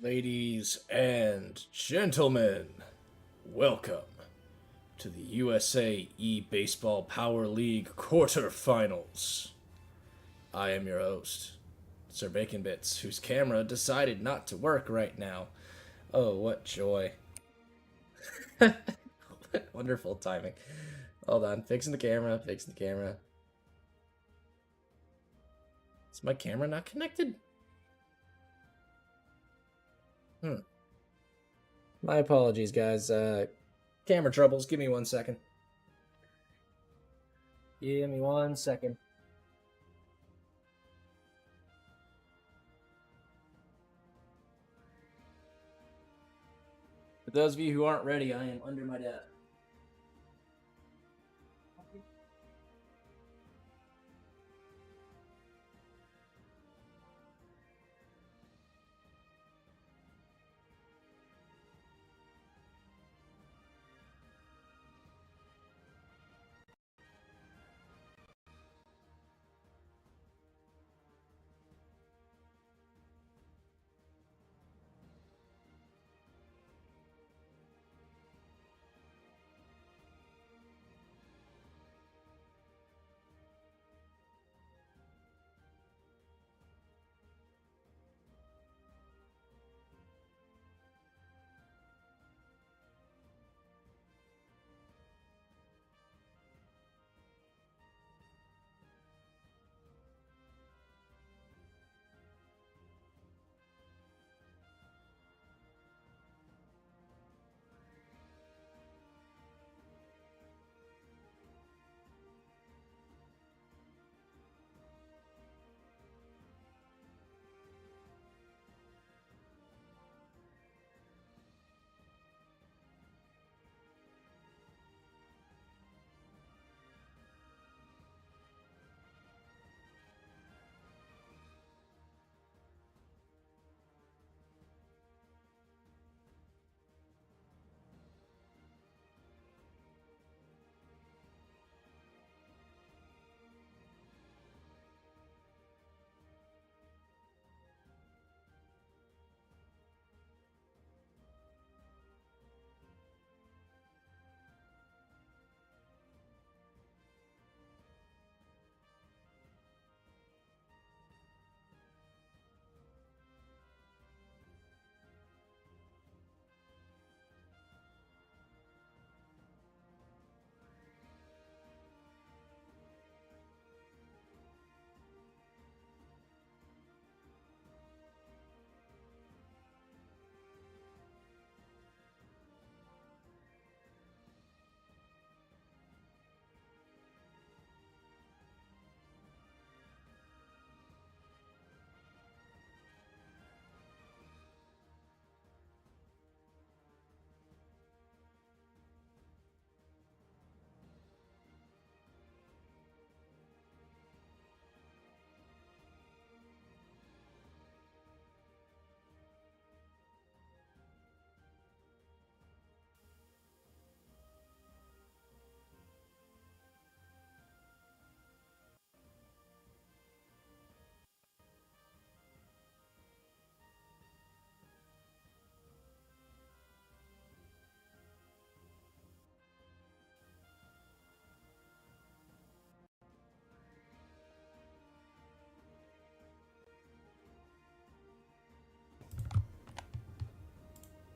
Ladies and gentlemen, welcome to the USA eBaseball Power League Quarterfinals. I am your host, Sir Bacon Bits, whose camera decided not to work right now. Oh, what joy. Wonderful timing. Hold on, fixing the camera. Is my camera not connected? My apologies, guys. Camera troubles. Give me 1 second. Give me 1 second. For those of you who aren't ready, I am under my desk.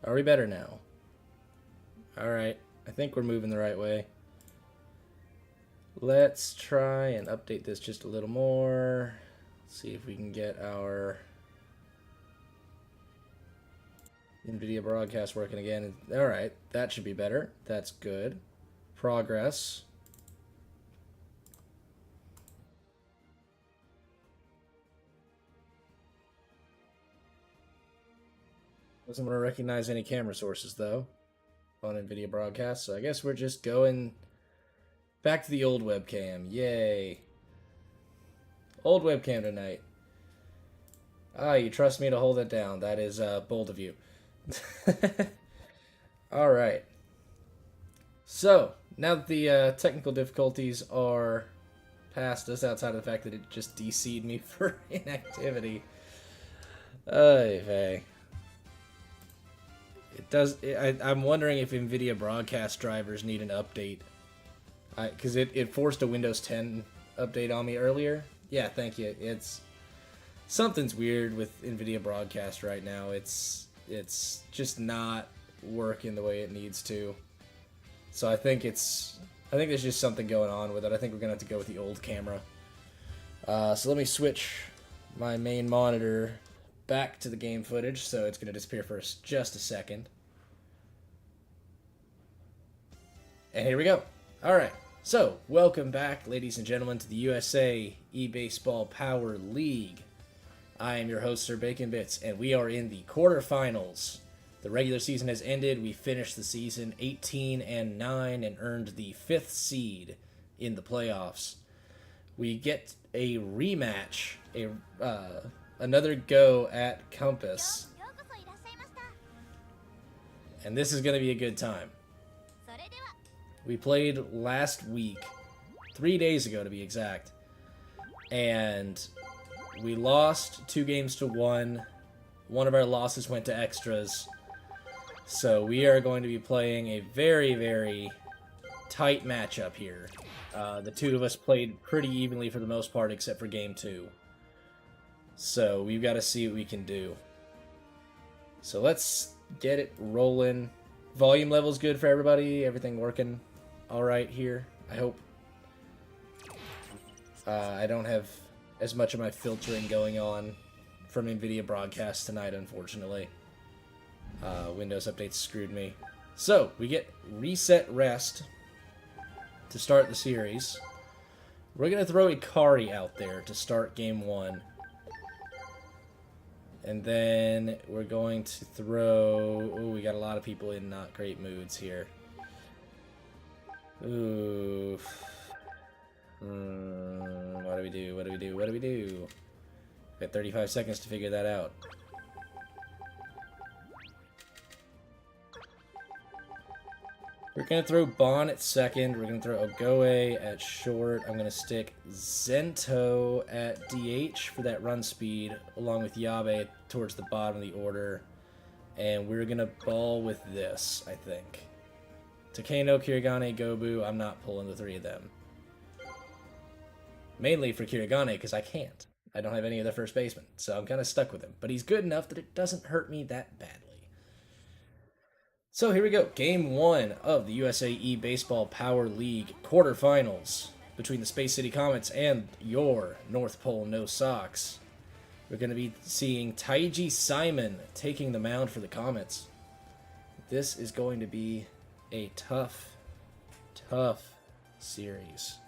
Are we better now? Alright, I think we're moving the right way. Let's try and update this just a little more. See if we can get our NVIDIA broadcast working again. Alright, that should be better. That's good. Progress. Doesn't want to recognize any camera sources, though, on NVIDIA broadcast, so I guess we're just going back to the old webcam. Yay. Old webcam tonight. Ah, you trust me to hold it down. That is bold of you. Alright. So, now that the technical difficulties are past us, outside of the fact that it just DC'd me for inactivity. Hey, hey. It does. I'm wondering if NVIDIA broadcast drivers need an update. Because it forced a Windows 10 update on me earlier. Yeah, thank you. Something's weird with NVIDIA broadcast right now. It's just not working the way it needs to. So I think there's just something going on with it. I think we're gonna have to go with the old camera. So let me switch my main monitor back to the game footage, so it's gonna disappear for just a second. And here we go. All right. So welcome back, ladies and gentlemen, to the USA eBaseball Power League. I am your host, Sir Bacon Bits, and we are in the quarterfinals. The regular season has ended. We finished the season 18-9 and earned the 5th seed in the playoffs. We get a rematch, another go at Compass. And this is going to be a good time. We played last week, 3 days ago to be exact, and we lost 2-1. One of our losses went to extras. So we are going to be playing a very, very tight matchup here. The two of us played pretty evenly for the most part, except for Game 2. So we've got to see what we can do. So let's get it rolling. Volume level's good for everybody. Everything working all right here, I hope. I don't have as much of my filtering going on from NVIDIA broadcast tonight, unfortunately. Windows updates screwed me. So, we get Reset Rest to start the series. We're going to throw Ikari out there to start Game 1. And then we're going to throw... Oh, we got a lot of people in not great moods here. Ooh. What do we do? What do we do? What do we do? Got 35 seconds to figure that out. We're going to throw Bon at second. We're going to throw Ogoe at short. I'm going to stick Zento at DH for that run speed, along with Yabe towards the bottom of the order. And we're going to ball with this, I think. Takeno, Kirigane, Gobu, I'm not pulling the three of them. Mainly for Kirigane, because I can't. I don't have any other first baseman, so I'm kind of stuck with him. But he's good enough that it doesn't hurt me that badly. So here we go. Game 1 of the USA eBaseball Power League Quarterfinals between the Space City Comets and your North Pole No Sox. We're going to be seeing Taiji Simon taking the mound for the Comets. This is going to be a tough series.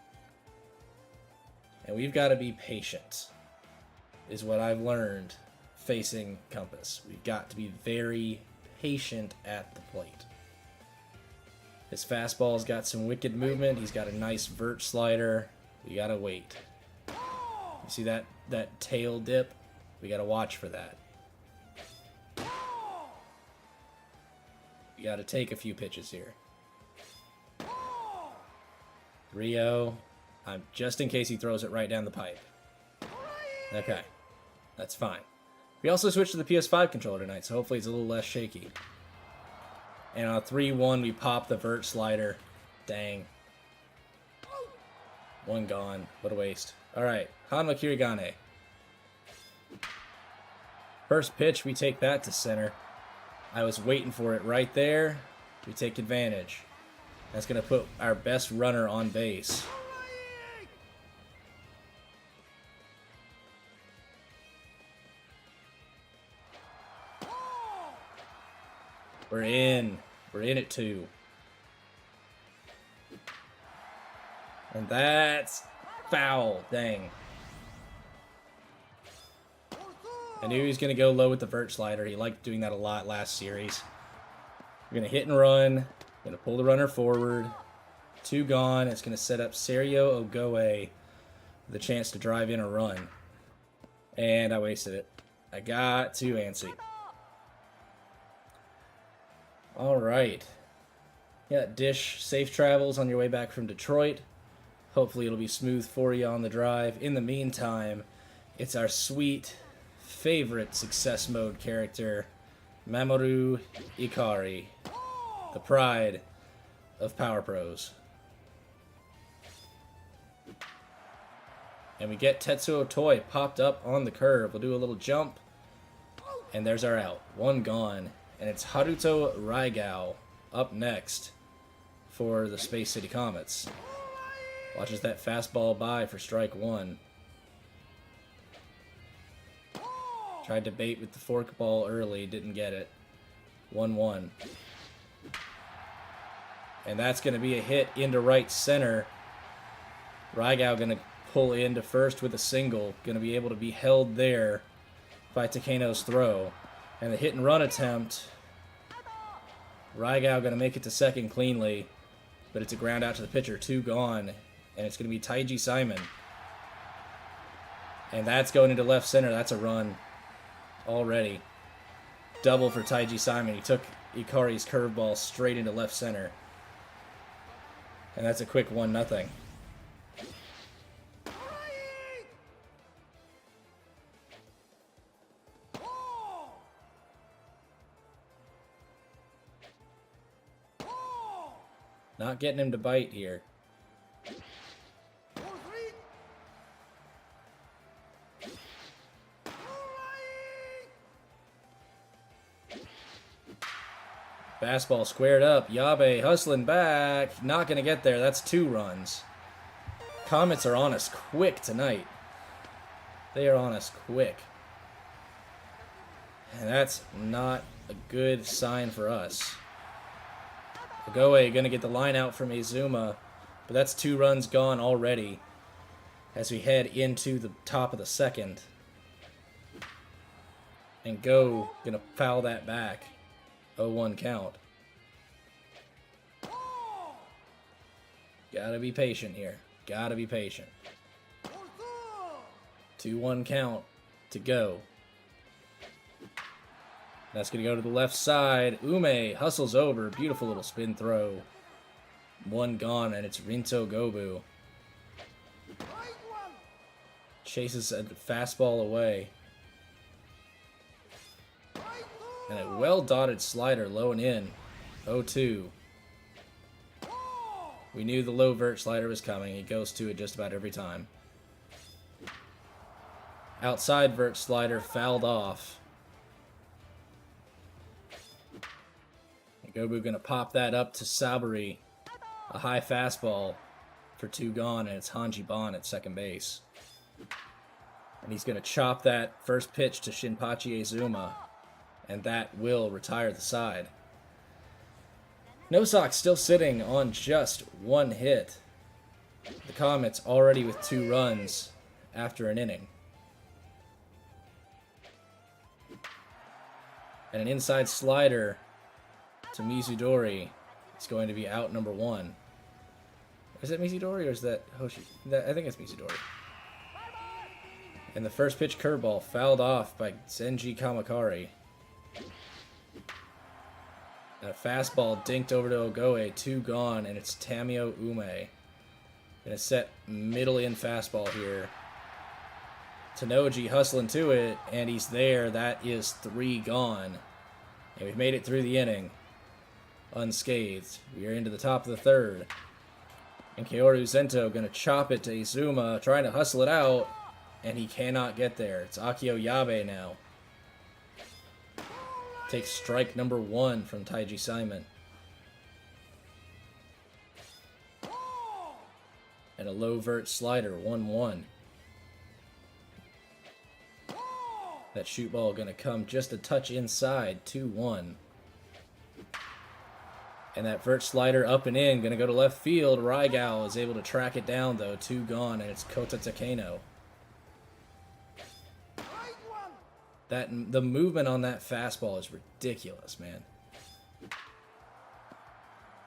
And we've got to be patient, is what I've learned facing Compass. We've got to be very patient at the plate. His fastball's got some wicked movement. He's got a nice vert slider. We got to wait. You see that tail dip? We got to watch for that. You got to take a few pitches here. 3-0. Just in case he throws it right down the pipe. Okay. That's fine. We also switched to the PS5 controller tonight, so hopefully it's a little less shaky. And on a 3-1, we pop the vert slider. Dang. One gone. What a waste. Alright. Hanma Kirigane. First pitch, we take that to center. I was waiting for it right there. We take advantage. That's going to put our best runner on base. We're in. We're in it too. And that's foul. Dang. I knew he was going to go low with the vert slider. He liked doing that a lot last series. We're going to hit and run. Going to pull the runner forward. 2 gone. It's going to set up Serio Ogoe with a chance to drive in a run. And I wasted it. I got too antsy. Alright. Yeah, Dish, safe travels on your way back from Detroit. Hopefully it'll be smooth for you on the drive. In the meantime, it's our sweet favorite success mode character, Mamoru Ikari, the pride of Power Pros. And we get Tetsuo Toi popped up on the curve. We'll do a little jump. And there's our out. One gone. And it's Haruto Raigao up next for the Space City Comets. Watches that fastball by for strike one. Tried to bait with the forkball early. Didn't get it. 1-1. And that's going to be a hit into right center. Raigao going to pull into first with a single. Going to be able to be held there by Takeno's throw. And the hit and run attempt. Raigao going to make it to second cleanly. But it's a ground out to the pitcher. 2 gone. And it's going to be Taiji Simon. And that's going into left center. That's a run already. Double for Taiji Simon. He took Ikari's curveball straight into left center. And that's a quick 1-0. Not getting him to bite here. Fastball squared up. Yabe hustling back. Not going to get there. That's 2 runs. Comets are on us quick tonight. They are on us quick. And that's not a good sign for us. Ogoe going to get the line out from Izuma. But that's 2 runs gone already as we head into the top of the second. And Go going to foul that back. 0-1 count. Gotta be patient here. Gotta be patient. 2-1 count to go. That's going to go to the left side. Ume hustles over. Beautiful little spin throw. 1 gone, and it's Rinto Gobu. Chases a fastball away. And a well-dotted slider low and in. 0-2. We knew the low vert slider was coming. He goes to it just about every time. Outside vert slider fouled off. And Gobu going to pop that up to Saburi. A high fastball for 2 gone, and it's Hanji Ban at second base. And he's going to chop that first pitch to Shinpachi Izuma. And that will retire the side. Nosok still sitting on just 1 hit. The Comets already with 2 runs after an inning. And an inside slider to Mizudori. It's going to be out number 1. Is it Mizudori or is that Hoshi? I think it's Mizudori. And the first pitch curveball fouled off by Zenji Kamakari. That fastball dinked over to Ogoe, 2 gone, and it's Tamio Ume. Gonna set middle in fastball here. Tanoji hustling to it, and he's there. That is 3 gone. And we've made it through the inning unscathed. We are into the top of the third. And Kaoru Zento gonna chop it to Izuma, trying to hustle it out, and he cannot get there. It's Akio Yabe now. Takes strike number 1 from Taiji Simon. And a low vert slider, 1-1. That shoot ball going to come just a touch inside, 2-1. And that vert slider up and in, going to go to left field. Raigao is able to track it down, though, 2 gone, and it's Kota Takeno. The movement on that fastball is ridiculous, man.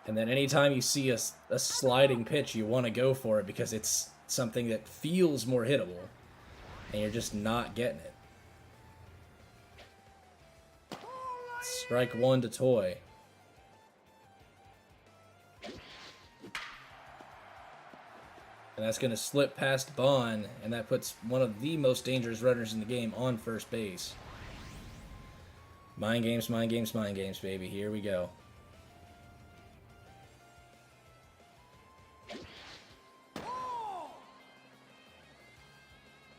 And then anytime you see a sliding pitch, you want to go for it because it's something that feels more hittable. And you're just not getting it. Strike 1 to Toy. And that's going to slip past Bond, and that puts one of the most dangerous runners in the game on first base. Mind games, mind games, mind games, baby. Here we go.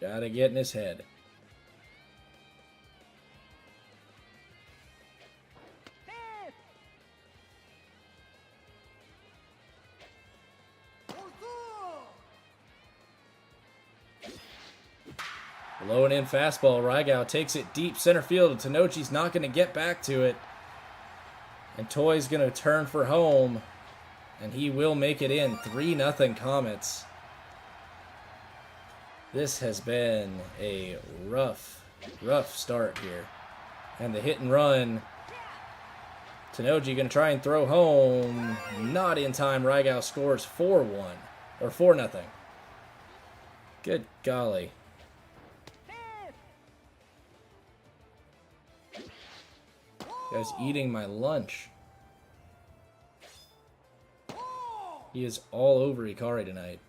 Gotta get in his head. Low and in fastball. Raigao takes it deep center field. Tenochi's not going to get back to it. And Toy's going to turn for home. And he will make it in. 3-0 Comets. This has been a rough start here. And the hit and run. Tenochi going to try and throw home. Not in time. Raigao scores 4-1. Or 4-0. Good golly. Guy's eating my lunch. He is all over Ikari tonight.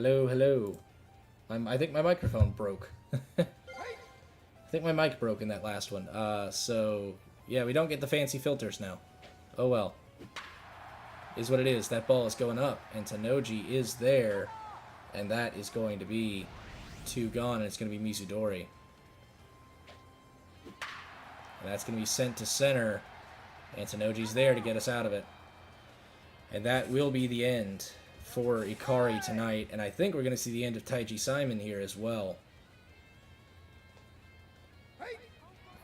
Hello, hello. I think my microphone broke. I think my mic broke in that last one. So, yeah, we don't get the fancy filters now. Oh well. Is what it is. That ball is going up, and Tanoji is there, and that is going to be 2 gone, and it's going to be Mizudori. And that's going to be sent to center, and Tanoji's there to get us out of it. And that will be the end for Ikari tonight, and I think we're going to see the end of Taiji Simon here as well.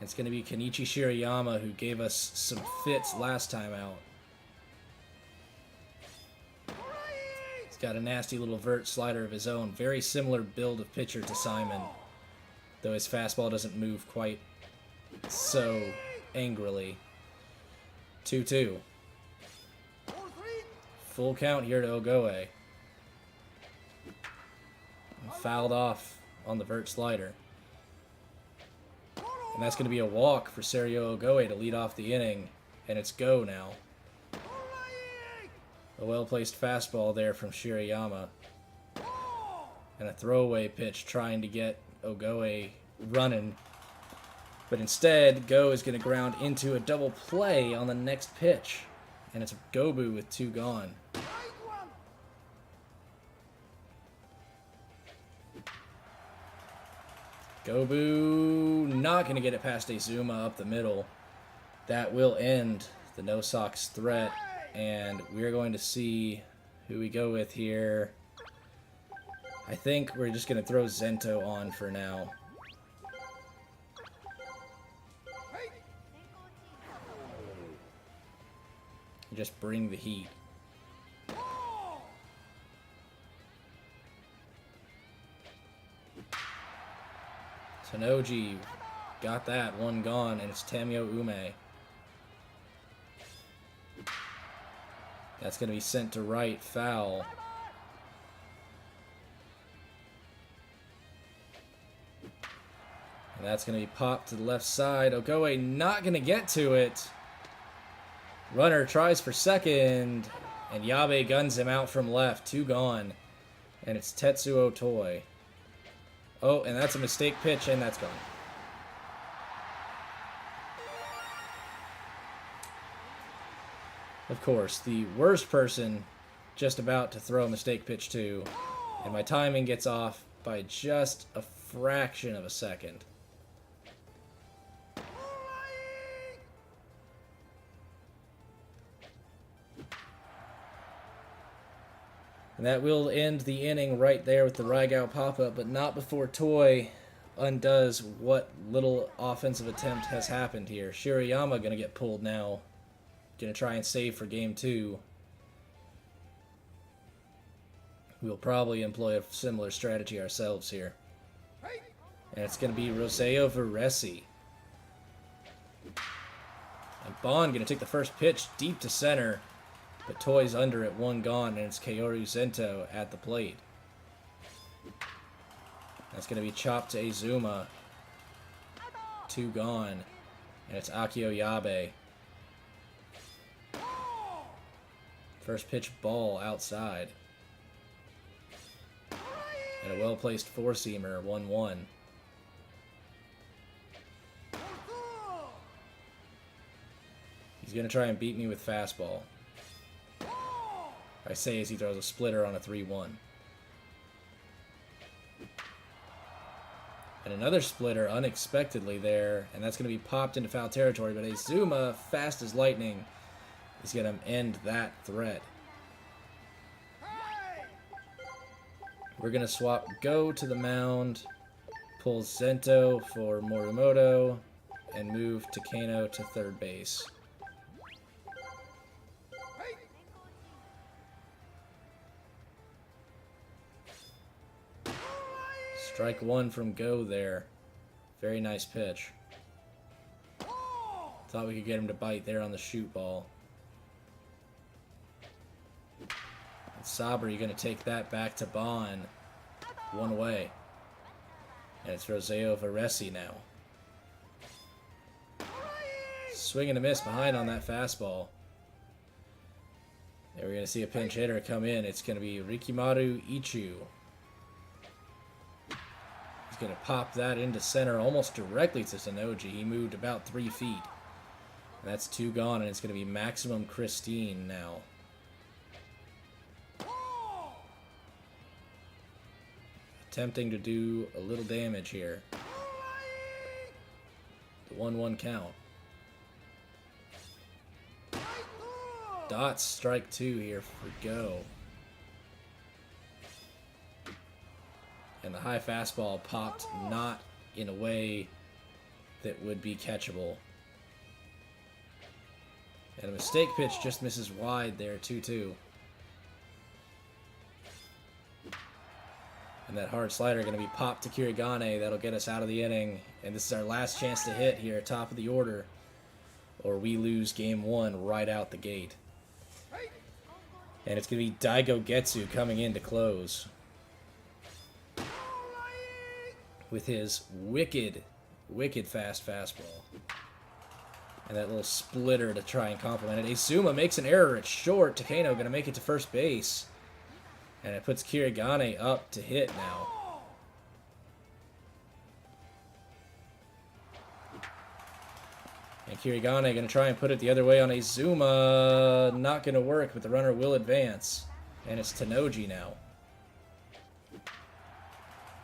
It's going to be Kenichi Shirayama, who gave us some fits last time out. He's got a nasty little vert slider of his own. Very similar build of pitcher to Simon, though his fastball doesn't move quite so angrily. 2-2. Full count here to Ogoe. Fouled off on the vert slider. And that's going to be a walk for Serio Ogoe to lead off the inning. And it's go now. A well-placed fastball there from Shirayama. And a throwaway pitch trying to get Ogoe running. But instead, Go is going to ground into a double play on the next pitch. And it's Gobu with 2 gone. Gobu not going to get it past Azuma up the middle. That will end the No Socks threat. And we're going to see who we go with here. I think we're just going to throw Zento on for now. Just bring the heat. Tanoji got that, 1 gone, and it's Tamio Ume. That's going to be sent to right, foul. And that's going to be popped to the left side. Ogoe not going to get to it. Runner tries for second, and Yabe guns him out from left. 2 gone, and it's Tetsuo Toi. Oh, and that's a mistake pitch, and that's gone. Of course, the worst person just about to throw a mistake pitch to, and my timing gets off by just a fraction of a second. And that will end the inning right there with the Raigao pop-up, but not before Toi undoes what little offensive attempt has happened here. Shirayama going to get pulled now. Going to try and save for game 2. We'll probably employ a similar strategy ourselves here. And it's going to be Roseo Veresi. And Bond going to take the first pitch deep to center. But Toy's under it, 1 gone, and it's Kaoru Zento at the plate. That's going to be chopped to Azuma. 2 gone, and it's Akio Yabe. First pitch ball outside. And a well-placed 4-seamer, 1-1. He's going to try and beat me with fastball. I say as he throws a splitter on a 3-1. And another splitter unexpectedly there, and that's going to be popped into foul territory, but Azuma, fast as lightning, is going to end that threat. We're going to swap Go to the mound, pull Zento for Morimoto, and move Takano to third base. Strike 1 from Go there. Very nice pitch. Thought we could get him to bite there on the shoot ball. And Sabri going to take that back to Bon. 1 away. And it's Roseo Veresi now. Swing and a miss behind on that fastball. And we're going to see a pinch hitter come in. It's going to be Rikimaru Ichu. He's going to pop that into center almost directly to Sonoji. He moved about 3 feet. And that's 2 gone, and it's going to be maximum Christine now. Attempting to do a little damage here. The 1-1 count. Dots strike 2 here for go. And the high fastball popped not in a way that would be catchable. And a mistake pitch just misses wide there, 2-2. And that hard slider going to be popped to Kirigane. That'll get us out of the inning. And this is our last chance to hit here, top of the order. Or we lose game 1 right out the gate. And it's going to be Daigo Getsu coming in to close. With his wicked fast fastball. And that little splitter to try and complement it. Izuma makes an error at short. Takeno going to make it to first base. And it puts Kirigane up to hit now. And Kirigane going to try and put it the other way on Izuma. Not going to work, but the runner will advance. And it's Tenoji now.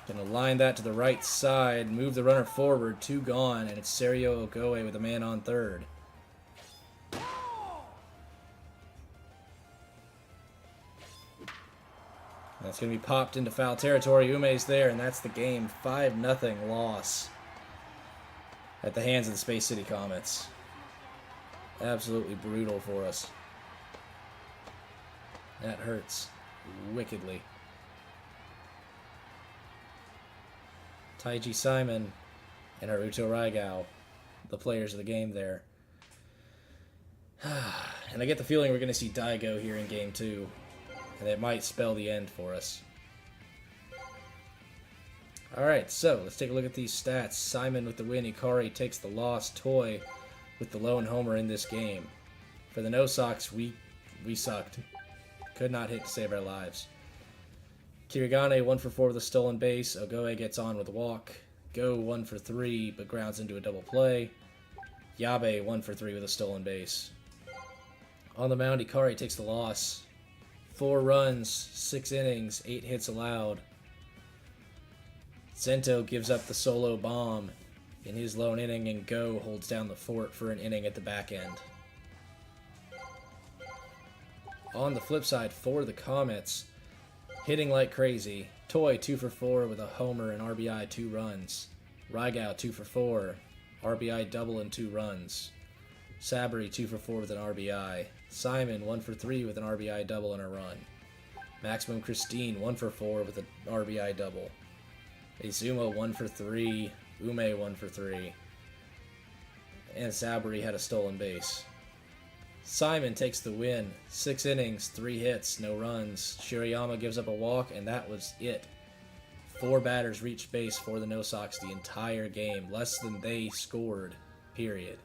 Going to line that to the right side, move the runner forward, 2 gone, and it's Serio Ogoe with a man on third. That's going to be popped into foul territory. Ume's there, and that's the game. 5-0 loss at the hands of the Space City Comets. Absolutely brutal for us. That hurts wickedly. Taiji Simon and Haruto Raigao, the players of the game there. And I get the feeling we're going to see Daigo here in game 2. And it might spell the end for us. Alright, so let's take a look at these stats. Simon with the win, Ikari takes the loss, Toy with the lone homer in this game. For the No Sox, we sucked. Could not hit to save our lives. Kirigane 1 for 4 with a stolen base. Ogoe gets on with a walk. Go 1 for 3 but grounds into a double play. Yabe 1 for 3 with a stolen base. On the mound, Ikari takes the loss. 4 runs, 6 innings, 8 hits allowed. Zento gives up the solo bomb in his lone inning, and Go holds down the fort for an inning at the back end. On the flip side, for the Comets, hitting like crazy. Toy 2 for 4 with a homer and RBI 2 runs. Raigao 2 for 4, RBI double and 2 runs. Sabri 2 for 4 with an RBI. Simon 1 for 3 with an RBI double and a run. Maximum Christine 1 for 4 with an RBI double. Izuma 1 for 3. Ume 1 for 3. And Sabri had a stolen base. Simon takes the win. 6 innings, 3 hits, no runs. Shirayama gives up a walk, and that was it. 4 batters reached base for the No Sox the entire game. Less than they scored, period.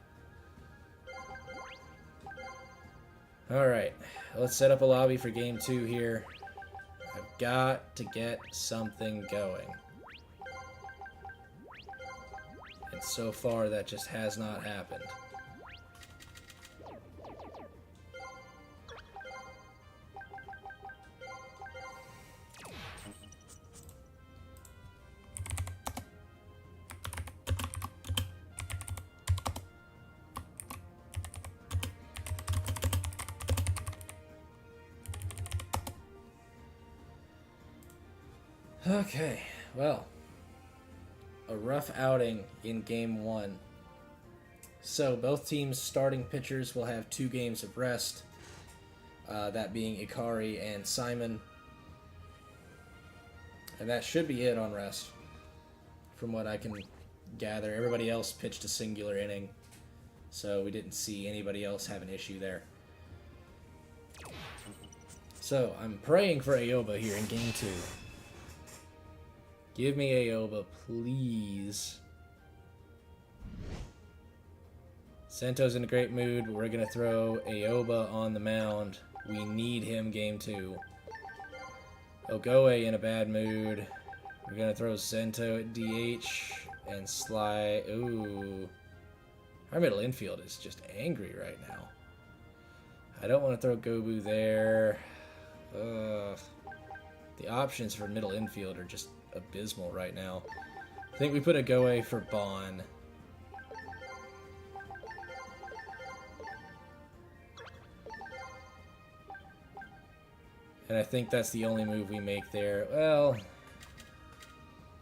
Alright, let's set up a lobby for game 2 here. I've got to get something going. And so far, that just has not happened. Okay, well, a rough outing in game 1. So both teams' starting pitchers will have 2 games of rest, that being Ikari and Simon. And that should be it on rest, from what I can gather. Everybody else pitched a singular inning, so we didn't see anybody else have an issue there. So I'm praying for Aoba here in game 2. Give me Aoba, please. Sento's in a great mood, but we're going to throw Aoba on the mound. We need him game 2. Ogoe in a bad mood. We're going to throw Zento at DH and slide. Ooh. Our middle infield is just angry right now. I don't want to throw Gobu there. The options for middle infield are just abysmal right now. I think we put a Goe for Bon. And I think that's the only move we make there. Well,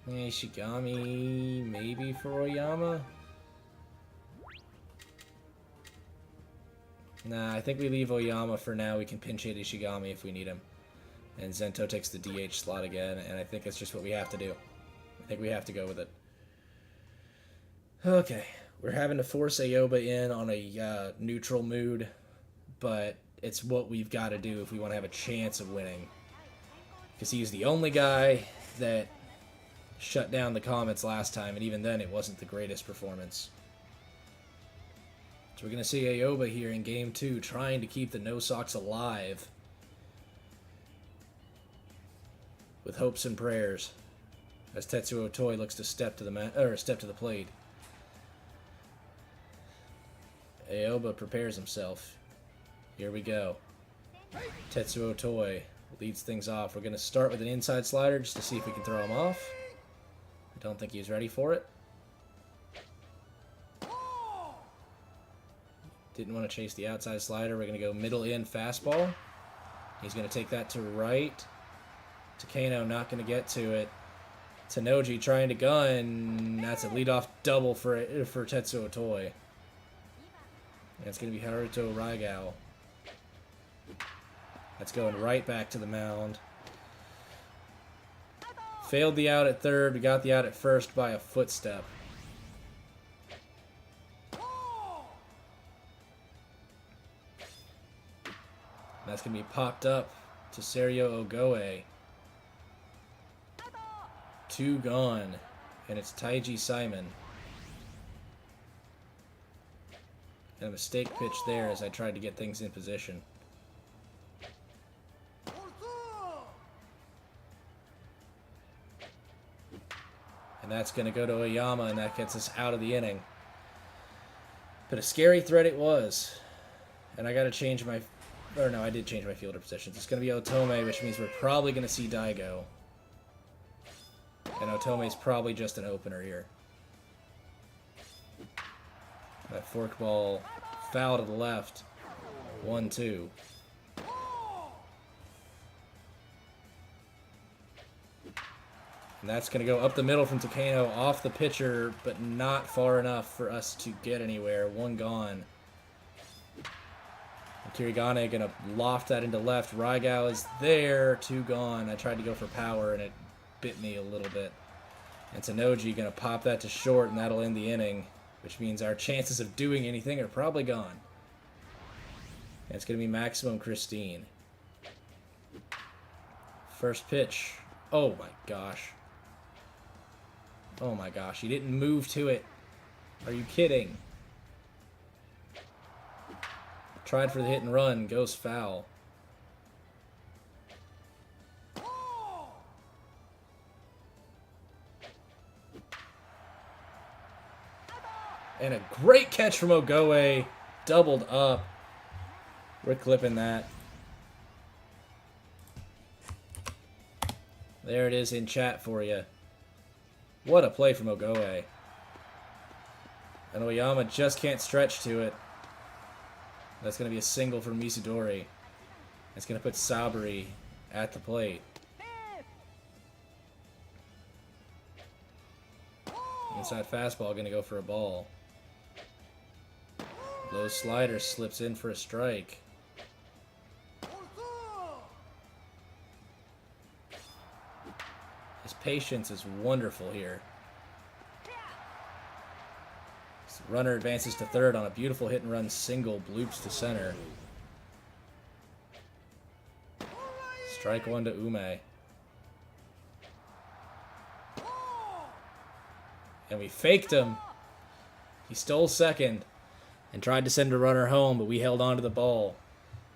Shigami maybe for Oyama? Nah, I think we leave Oyama for now. We can pinch hit Ishigami if we need him. And Zento takes the DH slot again, and I think that's just what we have to do. I think we have to go with it. Okay, we're having to force Aoba in on a neutral mood, but it's what we've got to do if we want to have a chance of winning. Because he's the only guy that shut down the Comets last time, and even then it wasn't the greatest performance. So we're going to see Aoba here in Game 2 trying to keep the No Sox alive with hopes and prayers as Tetsuo Otoy looks to step to the plate. Aoba prepares himself. Here we go. Tetsuo Otoy leads things off. We're going to start with an inside slider just to see if we can throw him off. I don't think he's ready for it. Didn't want to chase the outside slider. We're going to go middle in fastball. He's going to take that to right. Takano not going to get to it. Tanoji trying to gun. That's a leadoff double for Tetsuo Otoy. And it's going to be Haruto Raigao. That's going right back to the mound. Failed the out at third. We got the out at first by a footstep. And that's going to be popped up to Serio Ogoe. 2 gone. And it's Taiji Simon. And a mistake pitch there as I tried to get things in position. And that's going to go to Oyama, and that gets us out of the inning. But a scary threat it was. And I got to change my... Or no, I did change my fielder positions. It's going to be Otome, which means we're probably going to see Daigo. And Otome's probably just an opener here. That forkball foul to the left. 1-2. And that's going to go up the middle from Takano, off the pitcher, but not far enough for us to get anywhere. 1 gone. And Kirigane going to loft that into left. Raigao is there. 2 gone. I tried to go for power, and it bit me a little bit. And Tanoji going to pop that to short, and that'll end the inning, which means our chances of doing anything are probably gone. And it's going to be Maximum Christine. First pitch. Oh my gosh. Oh my gosh, he didn't move to it. Are you kidding? Tried for the hit and run, goes foul. And a great catch from Ogoe. Doubled up. We're clipping that. There it is in chat for you. What a play from Ogoe. And Oyama just can't stretch to it. That's going to be a single from Misadori. It's going to put Saburi at the plate. Inside fastball going to go for a ball. Low slider slips in for a strike. His patience is wonderful here. Runner advances to third on a beautiful hit and run single, bloops to center. Strike 1 to Ume. And we faked him. He stole second and tried to send a runner home, but we held on to the ball.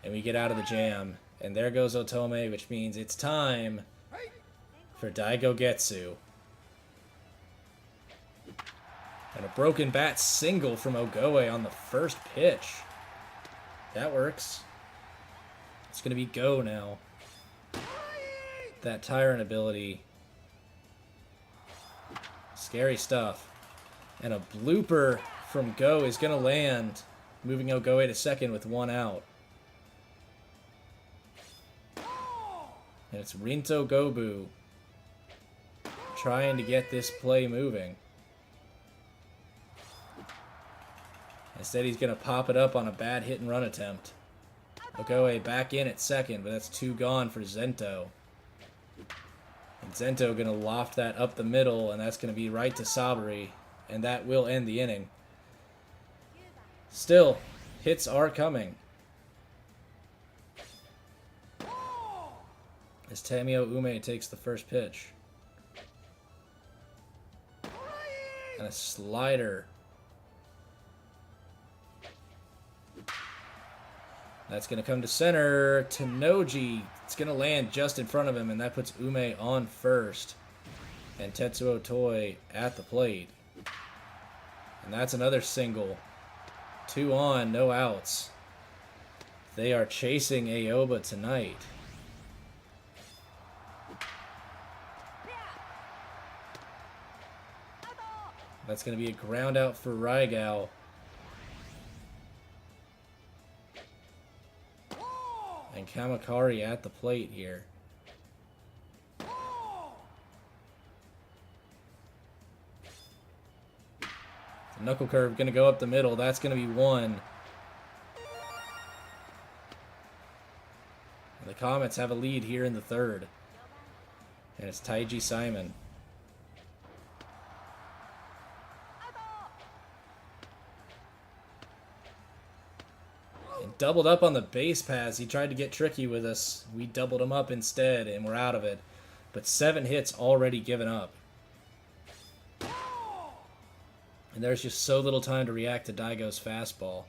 And we get out of the jam. And there goes Otome, which means it's time for Daigo Getsu. And a broken bat single from Ogoe on the first pitch. That works. It's going to be Go now. That Tyrant ability. Scary stuff. And a blooper from Go is going to land, moving Ogoe to second with 1 out. And it's Rinto Gobu trying to get this play moving. Instead, he's going to pop it up on a bad hit and run attempt. Ogoe back in at second, but that's 2 gone for Zento. And Zento going to loft that up the middle, and that's going to be right to Saburi, and that will end the inning. Still, hits are coming. As Tamio Ume takes the first pitch. And a slider. That's going to come to center. Tenoji. It's going to land just in front of him, and that puts Ume on first. And Tetsuo Toi at the plate. And that's another single. 2 on, no outs. They are chasing Aoba tonight. That's going to be a ground out for Raigao. And Kamakari at the plate here. The knuckle curve going to go up the middle. That's going to be 1. And the Comets have a lead here in the 3rd. And it's Taiji Simon. Doubled up on the base pass. He tried to get tricky with us. We doubled him up instead, and we're out of it. But 7 hits already given up. And there's just so little time to react to Daigo's fastball.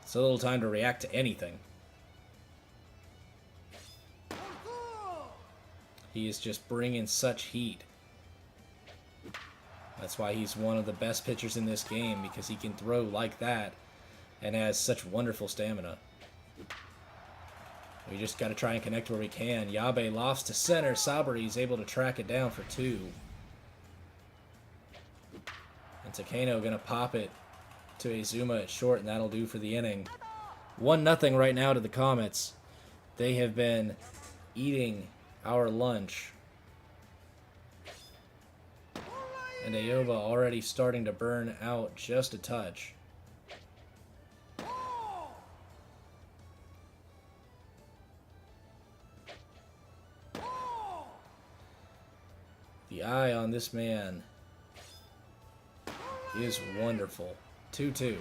So little time to react to anything. He is just bringing such heat. That's why he's one of the best pitchers in this game, because he can throw like that and has such wonderful stamina. We just got to try and connect where we can. Yabe lofts to center. Saburi is able to track it down for 2. And Takeno going to pop it to Izuma at short, and that'll do for the inning. 1-0 right now to the Comets. They have been eating our lunch. And Aoba already starting to burn out just a touch. The eye on this man is wonderful. 2-2.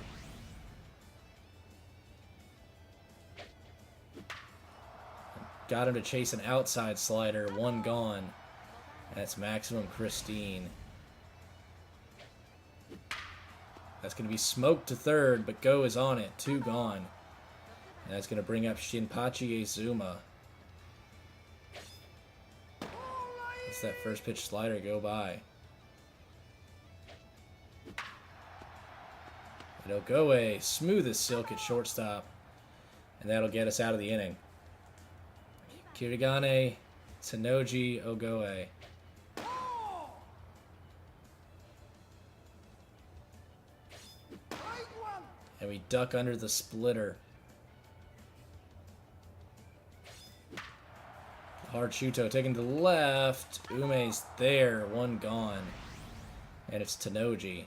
Got him to chase an outside slider. 1 gone. And it's Maximum Christine. That's going to be smoked to 3rd, but Go is on it. 2 gone. And that's going to bring up Shinpachi Izuma. Let's that first pitch slider go by. And Ogoe, smooth as silk at shortstop. And that'll get us out of the inning. Kirigane, Tenoji, Ogoe. And we duck under the splitter. Hard Shuto taken to the left. Ume's there. 1 gone. And it's Tenoji.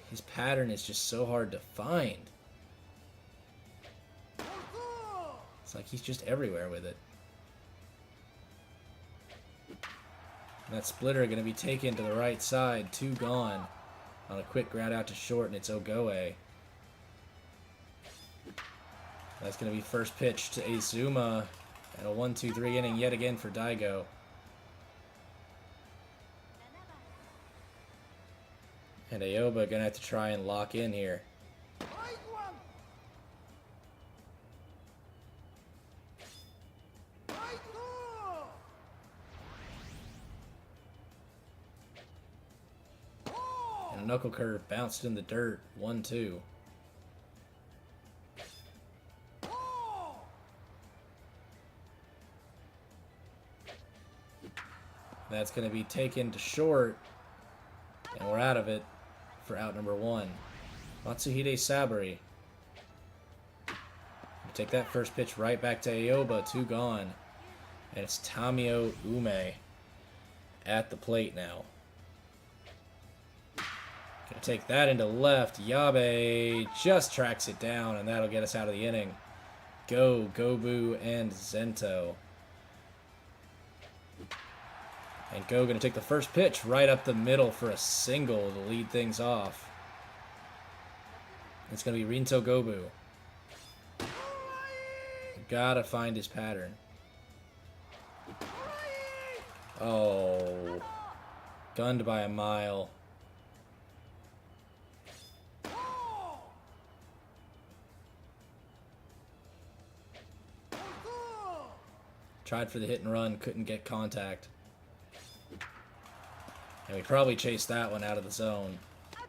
His pattern is just so hard to find. It's like he's just everywhere with it. And that splitter going to be taken to the right side. 2 gone. On a quick ground out to short, and it's Ogoe. That's going to be first pitch to Izuma. And a 1-2-3 inning yet again for Daigo. And Aoba going to have to try and lock in here. a knuckle curve bounced in the dirt. 1-2. That's going to be taken to short, and we're out of it for out number 1. Matsuhide Saburi. Take that first pitch right back to Aoba. 2 gone. And it's Tamio Ume at the plate now. Gonna take that into left. Yabe just tracks it down, and that'll get us out of the inning. Go, Gobu, and Zento. And Go gonna take the first pitch right up the middle for a single to lead things off. It's gonna be Rinto Gobu. Gotta find his pattern. Oh. Gunned by a mile. Tried for the hit and run, couldn't get contact. And we probably chased that one out of the zone.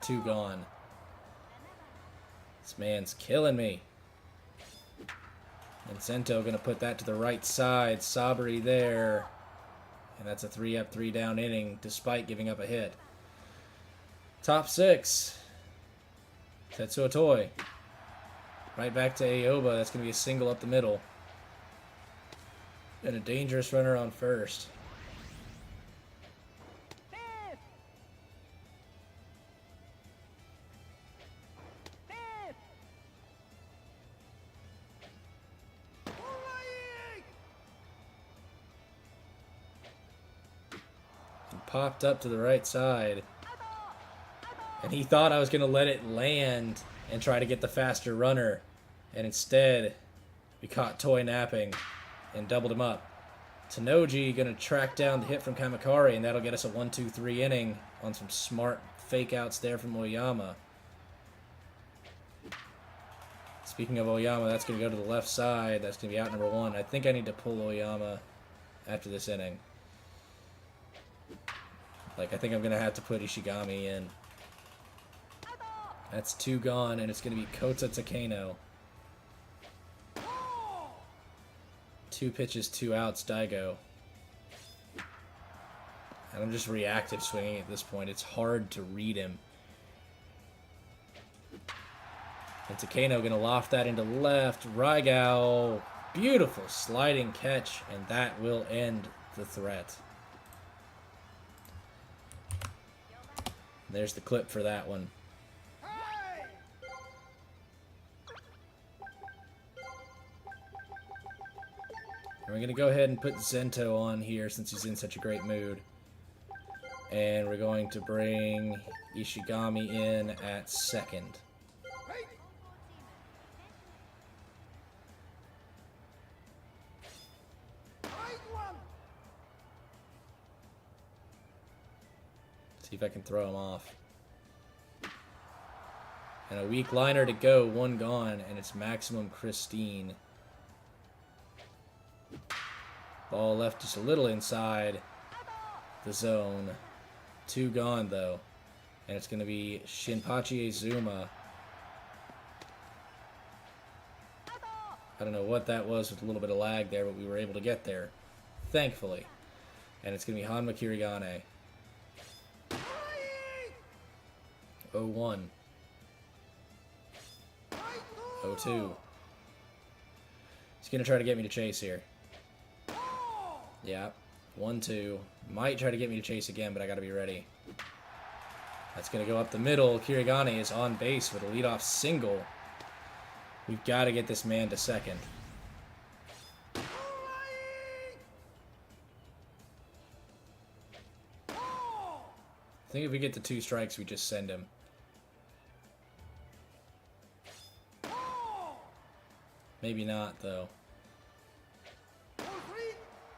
2 gone. This man's killing me. And Zento going to put that to the right side. Saburi there. And that's a 3-up, 3-down inning, despite giving up a hit. Top 6. Tetsuo Toi. Right back to Aoba. That's going to be a single up the middle. And a dangerous runner on first. Popped up to the right side. And he thought I was going to let it land and try to get the faster runner. And instead, we caught Toy napping and doubled him up. Tanoji going to track down the hit from Kamakari, and that'll get us a 1-2-3 inning on some smart fake outs there from Oyama. Speaking of Oyama, that's going to go to the left side. That's going to be out number 1. I think I need to pull Oyama after this inning. I think I'm going to have to put Ishigami in. That's 2 gone, and it's going to be Kota Takeno. 2 pitches, 2 outs, Daigo. And I'm just reactive swinging at this point. It's hard to read him. And Takeno going to loft that into left. Raigao. Beautiful sliding catch, and that will end the threat. There's the clip for that one. And we're going to go ahead and put Zento on here since he's in such a great mood. And we're going to bring Ishigami in at second. See if I can throw him off. And a weak liner to go, 1 gone, and it's Maximum Christine. Ball left just a little inside the zone. 2 gone, though. And it's going to be Shinpachi Izuma. I don't know what that was with a little bit of lag there, but we were able to get there, thankfully. And it's going to be Hanma Kirigane. 0-1. 0-2. He's going to try to get me to chase here. Yeah. 1-2. Might try to get me to chase again, but I got to be ready. That's going to go up the middle. Kirigane is on base with a leadoff single. We've got to get this man to second. I think if we get to 2 strikes, we just send him. Maybe not, though.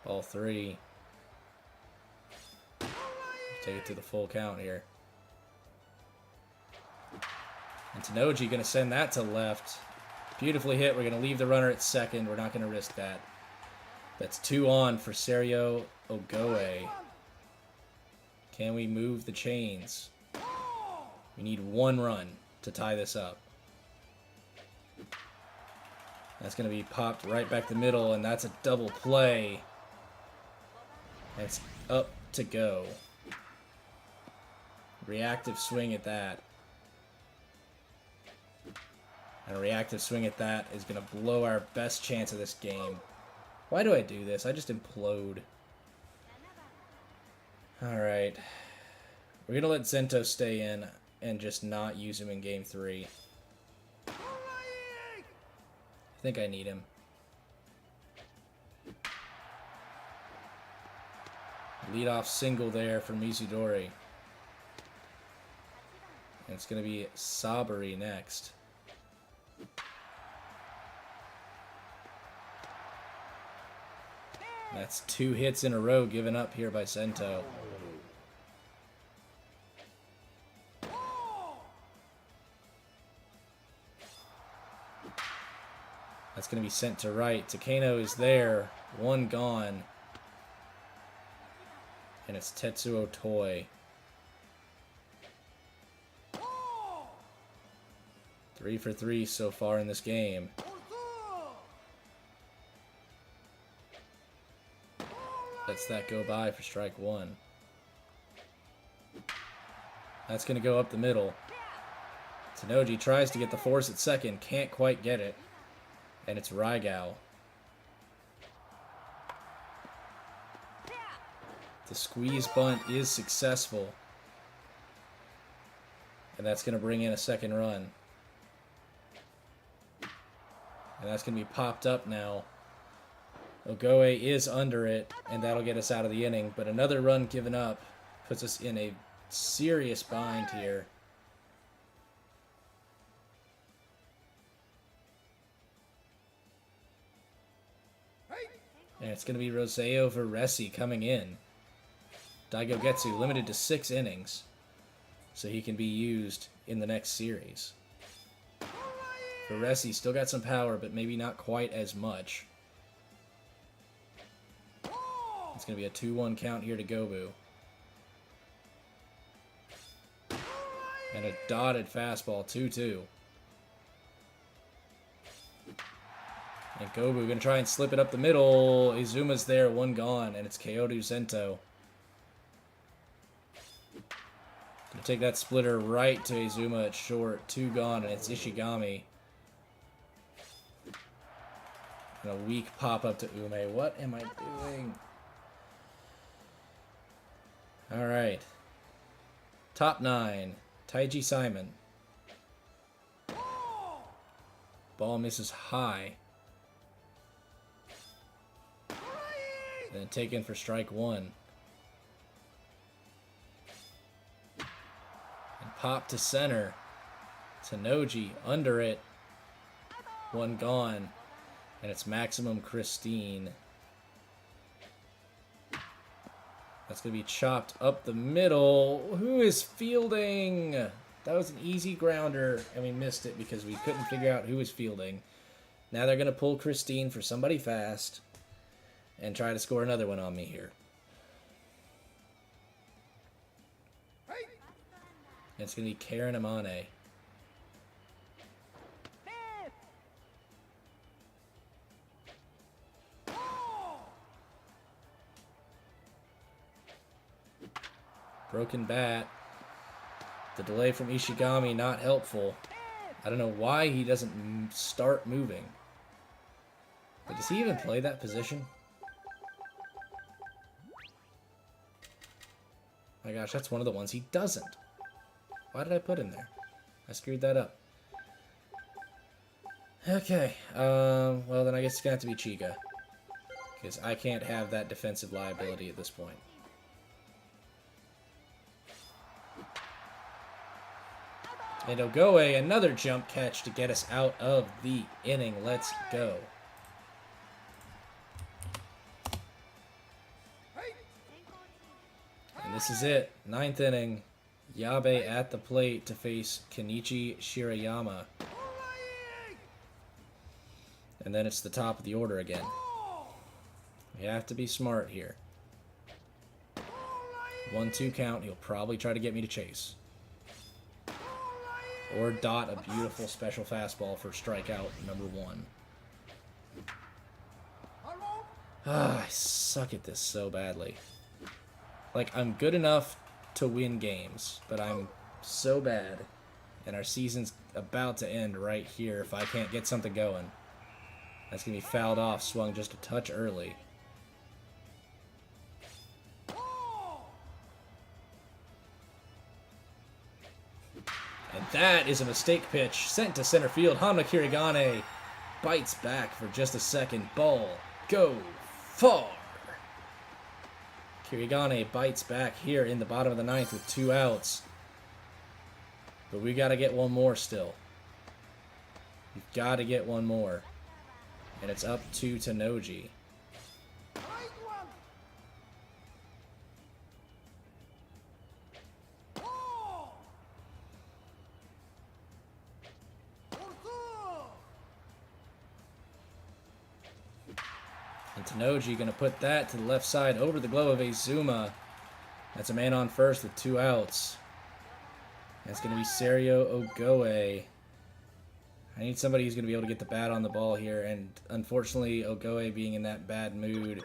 Ball 3. Take it to the full count here. And Tanoji going to send that to left. Beautifully hit. We're going to leave the runner at second. We're not going to risk that. That's 2 on for Serio Ogoe. Can we move the chains? We need 1 run to tie this up. That's going to be popped right back the middle, and that's a double play. And it's up to go. Reactive swing at that. And a reactive swing at that is going to blow our best chance of this game. Why do I do this? I just implode. Alright. We're going to let Zento stay in and just not use him in Game 3. I think I need him. Leadoff single there for Mizudori. And it's going to be Saburi next. That's 2 hits in a row given up here by Zento. That's going to be sent to right. Takeno is there. 1 gone. And it's Tetsuo Toi. 3 for 3 so far in this game. Lets that go by for strike 1. That's going to go up the middle. Tsunoji tries to get the force at second. Can't quite get it. And it's Raigao. The squeeze bunt is successful. And that's going to bring in a 2nd run. And that's going to be popped up now. Ogoe is under it, and that'll get us out of the inning. But another run given up puts us in a serious bind here. And it's going to be Roseo Veresi coming in. Daigo Getsu limited to 6 innings, so he can be used in the next series. Veresi still got some power, but maybe not quite as much. It's going to be a 2-1 count here to Gobu. And a dotted fastball, 2-2. And Gobu going to try and slip it up the middle. Izuma's there, 1 gone, and it's Kyoto Zento. Going to take that splitter right to Izuma at short, 2 gone, and it's Ishigami. And a weak pop-up to Ume. What am I doing? Alright. Top 9. Taiji Simon. Ball misses high. And then taken for strike 1. And pop to center. Tanoji under it. 1 gone. And it's Maximum Christine. That's going to be chopped up the middle. Who is fielding? That was an easy grounder, and we missed it because we couldn't figure out who was fielding. Now they're going to pull Christine for somebody fast and try to score another one on me here. And it's going to be Karen Amane. Broken bat. The delay from Ishigami not helpful. I don't know why he doesn't start moving. But does he even play that position? My gosh, that's one of the ones he doesn't. Why did I put him there? I screwed that up. Okay, well then I guess it's gonna have to be Chiga. Because I can't have that defensive liability at this point. And Ogoe, another jump catch to get us out of the inning. Let's go. And this is it. 9th inning. Yabe at the plate to face Kenichi Shirayama. And then it's the top of the order again. We have to be smart here. 1-2 count. He'll probably try to get me to chase. Or dot a beautiful special fastball for strikeout number 1. Ah, I suck at this so badly. Like, I'm good enough to win games, but I'm so bad. And our season's about to end right here if I can't get something going. That's going to be fouled off, swung just a touch early. And that is a mistake pitch sent to center field. Hanma Kirigane bites back for just a second. Ball go far. Kirigane bites back here in the bottom of the 9th with 2 outs. But we got to get one more still. We've got to get one more. And it's up to Tanoji. And Tanoji going to put that to the left side over the glove of Azuma. That's a man on first with 2 outs. That's going to be Serio Ogoe. I need somebody who's going to be able to get the bat on the ball here, and unfortunately, Ogoe being in that bad mood.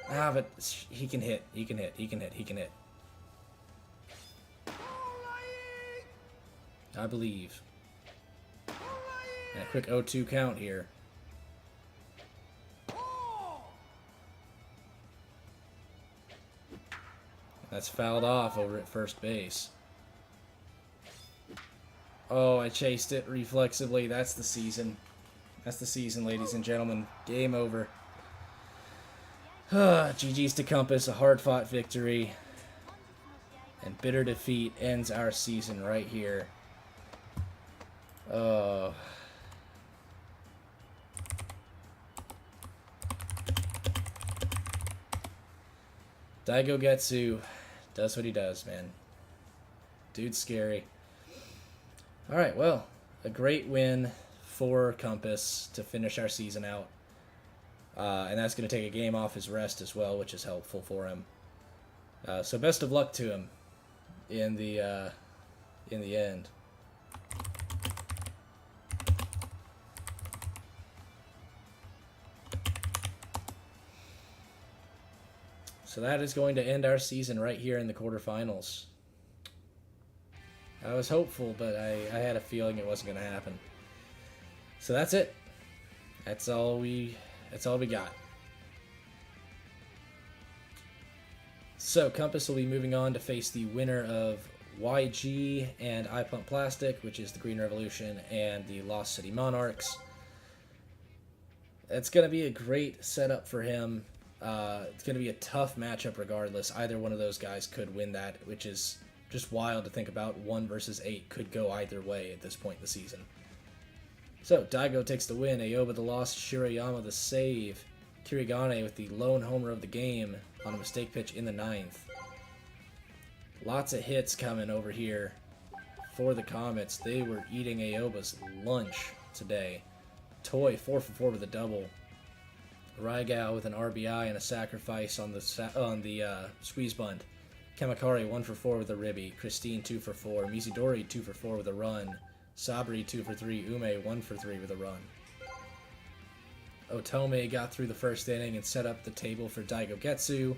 Ah, but he can hit. He can hit. He can hit. He can hit. I believe. And a quick 0-2 count here. That's fouled off over at first base. Oh, I chased it reflexively. That's the season. That's the season, ladies and gentlemen. Game over. GG's to Compass, a hard-fought victory. And bitter defeat ends our season right here. Oh. Daigo Getsu does what he does, man. Dude's scary. Alright, well, a great win for Compass to finish our season out. And that's going to take a game off his rest as well, which is helpful for him. So best of luck to him in the end. So that is going to end our season right here in the quarterfinals. I was hopeful, but I had a feeling it wasn't going to happen. So that's it. That's all we got. So Compass will be moving on to face the winner of YG and I Pump Plastic, which is the Green Revolution and the Lost City Monarchs. It's going to be a great setup for him. It's going to be a tough matchup regardless. Either one of those guys could win that, which is just wild to think about. 1 versus 8 could go either way at this point in the season. So, Daigo takes the win, Aoba the loss, Shirayama the save, Kirigane with the lone homer of the game on a mistake pitch in the 9th. Lots of hits coming over here for the Comets. They were eating Aoba's lunch today. Toy 4 for 4 with a double. Raigao with an RBI and a sacrifice on the squeeze bunt. Kamakari 1 for 4 with a ribby. Christine 2 for 4. Mizudori 2 for 4 with a run. Sabri 2 for 3. Ume 1 for 3 with a run. Otome got through the first inning and set up the table for Daigo Getsu.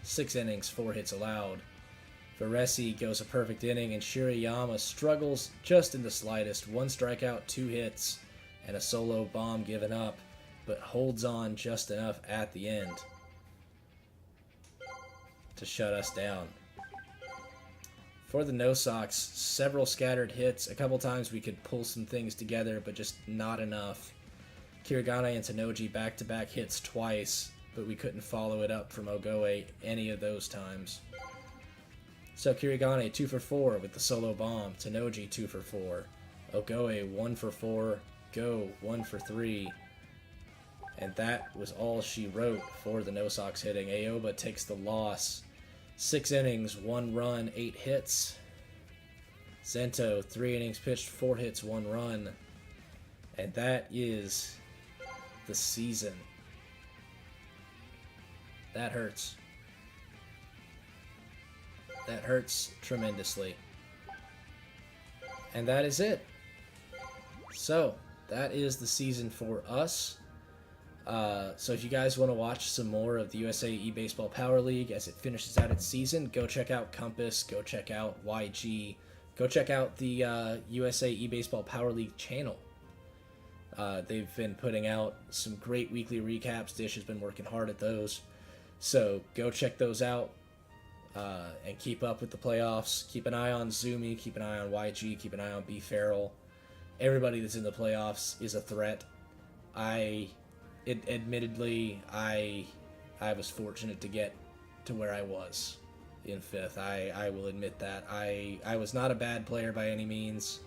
6 innings, 4 hits allowed. Varesi goes a perfect inning, and Shirayama struggles just in the slightest. 1 strikeout, 2 hits, and a solo bomb given up, but holds on just enough at the end to shut us down. For the No Sox, several scattered hits. A couple times we could pull some things together, but just not enough. Kirigane and Tanoji back-to-back hits twice, but we couldn't follow it up from Ogoe any of those times. So Kirigane 2 for 4 with the solo bomb. Tanoji 2 for 4. Ogoe 1 for 4. Go 1 for 3. And that was all she wrote for the No Sox hitting. Aoba takes the loss. 6 innings, 1 run, 8 hits. Zento, 3 innings pitched, 4 hits, 1 run. And that is the season. That hurts. That hurts tremendously. And that is it. So, that is the season for us. So if you guys want to watch some more of the USA eBaseball Power League as it finishes out its season, go check out Compass, go check out YG, go check out the USA eBaseball Power League channel. They've been putting out some great weekly recaps. Dish has been working hard at those. So go check those out and keep up with the playoffs. Keep an eye on Zumi, keep an eye on YG, keep an eye on B. Farrell. Everybody that's in the playoffs is a threat. Admittedly, I was fortunate to get to where I was in 5th. I will admit that. I was not a bad player by any means,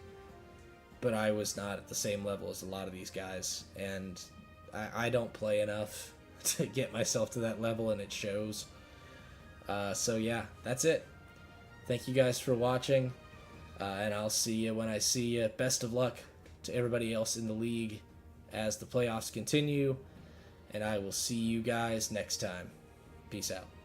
but I was not at the same level as a lot of these guys, and I don't play enough to get myself to that level, and it shows. So yeah, that's it. Thank you guys for watching, and I'll see you when I see you. Best of luck to everybody else in the league as the playoffs continue, and I will see you guys next time. Peace out.